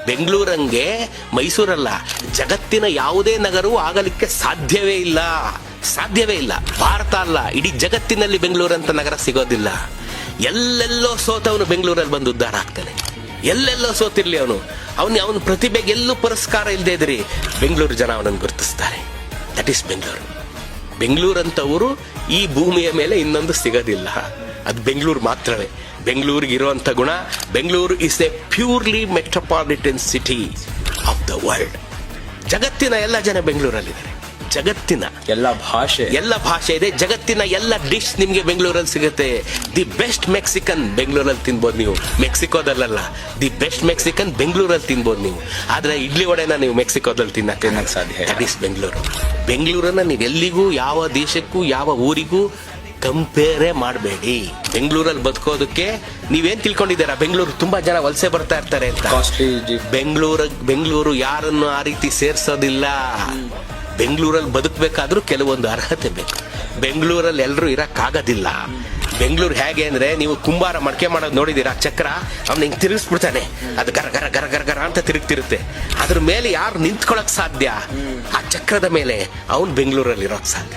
ಬೆಂಗಳೂರಂಗೆ ಮೈಸೂರಲ್ಲ, ಜಗತ್ತಿನ ಯಾವುದೇ ನಗರವೂ ಆಗಲಿಕ್ಕೆ ಸಾಧ್ಯವೇ ಇಲ್ಲ. ಭಾರತ ಅಲ್ಲ, ಇಡೀ ಜಗತ್ತಿನಲ್ಲಿ ಬೆಂಗಳೂರಂತ ನಗರ ಸಿಗೋದಿಲ್ಲ. ಎಲ್ಲೆಲ್ಲೋ ಸೋತವನು ಬೆಂಗಳೂರಲ್ಲಿ ಬಂದು ಉದ್ಧಾರ ಆಗ್ತಾನೆ. ಎಲ್ಲೆಲ್ಲೋ ಸೋತಿರ್ಲಿ ಅವನ ಪ್ರತಿಭೆಗೆ ಎಲ್ಲೂ ಪುರಸ್ಕಾರ ಇಲ್ಲದೆ ಇದ್ರಿ ಬೆಂಗಳೂರು ಜನ ಅವನನ್ನು ಗುರುತಿಸ್ತಾರೆ. That is Bengaluru. ಬೆಂಗಳೂರಂತ ಊರು ಈ ಭೂಮಿಯ ಮೇಲೆ ಇನ್ನೊಂದು ಸಿಗೋದಿಲ್ಲ. ಅದು ಬೆಂಗಳೂರು ಮಾತ್ರವೇ. ಬೆಂಗಳೂರಿಗೆ ಇರುವಂತ ಗುಣ, Bengaluru is A purely metropolitan city of the world. ಜಗತ್ತಿನ ಎಲ್ಲ ಜನ ಬೆಂಗಳೂರಲ್ಲಿದ್ದಾರೆ. ಜಗತ್ತಿನ ಎಲ್ಲ ಭಾಷೆ ಇದೆ. ಜಗತ್ತಿನ ಎಲ್ಲ ಡಿಶ್ ನಿಮ್ಗೆ ಬೆಂಗಳೂರಲ್ಲಿ ಸಿಗುತ್ತೆ. ದಿ ಬೆಸ್ಟ್ ಮೆಕ್ಸಿಕನ್ ಬೆಂಗಳೂರಲ್ಲಿ ತಿನ್ಬೋದು ನೀವು, ಮೆಕ್ಸಿಕೋದಲ್ಲ. ದಿ ಬೆಸ್ಟ್ ಮೆಕ್ಸಿಕನ್ ಬೆಂಗಳೂರಲ್ಲಿ ತಿನ್ಬೋದು ನೀವು. ಆದ್ರೆ ಇಡ್ಲಿ ವಡೆನ ನೀವು ಮೆಕ್ಸಿಕೋದಲ್ಲಿ ತಿನ್ನಕ್ಕೆ ಸಾಧ್ಯ. That is Bengaluru. ಬೆಂಗಳೂರನ್ನ ನೀವು ಎಲ್ಲಿಗೂ, ಯಾವ ದೇಶಕ್ಕೂ, ಯಾವ ಊರಿಗೂ ಕಂಪೇರೇ ಮಾಡಬೇಡಿ. ಬೆಂಗಳೂರಲ್ಲಿ ಬದುಕೋದಕ್ಕೆ ನೀವೇನ್ ತಿಳ್ಕೊಂಡಿದ್ದೀರಾ? ಬೆಂಗಳೂರು ತುಂಬಾ ಜನ ವಲಸೆ ಬರ್ತಾ ಇರ್ತಾರೆ ಅಂತ. ಬೆಂಗಳೂರು ಯಾರನ್ನು ಆ ರೀತಿ ಸೇರ್ಸೋದಿಲ್ಲ. ಬೆಂಗಳೂರಲ್ಲಿ ಬದುಕಬೇಕಾದ್ರೂ ಕೆಲವೊಂದು ಅರ್ಹತೆ ಬೇಕು. ಬೆಂಗಳೂರಲ್ಲಿ ಎಲ್ಲರೂ ಇರಕ್ಕಾಗೋದಿಲ್ಲ. ಬೆಂಗಳೂರು ಹೇಗೆ ಅಂದ್ರೆ, ನೀವು ಕುಂಬಾರ ಮಡಕೆ ಮಾಡೋದು ನೋಡಿದೀರಾ? ಚಕ್ರ ಅವ್ನ ಹಿಂಗ್ ತಿರುಗಿಸ್ಬಿಡ್ತಾನೆ, ಅದು ಗರ ಗರ ಗರ ಗರ ಗರ ಅಂತ ತಿರುಗ್ತಿರುತ್ತೆ. ಅದ್ರ ಮೇಲೆ ಯಾರು ನಿಂತ್ಕೊಳಕ್ ಸಾಧ್ಯ? ಆ ಚಕ್ರದ ಮೇಲೆ ಅವನು ಬೆಂಗಳೂರಲ್ಲಿ ಇರೋಕ್ ಸಾಧ್ಯ.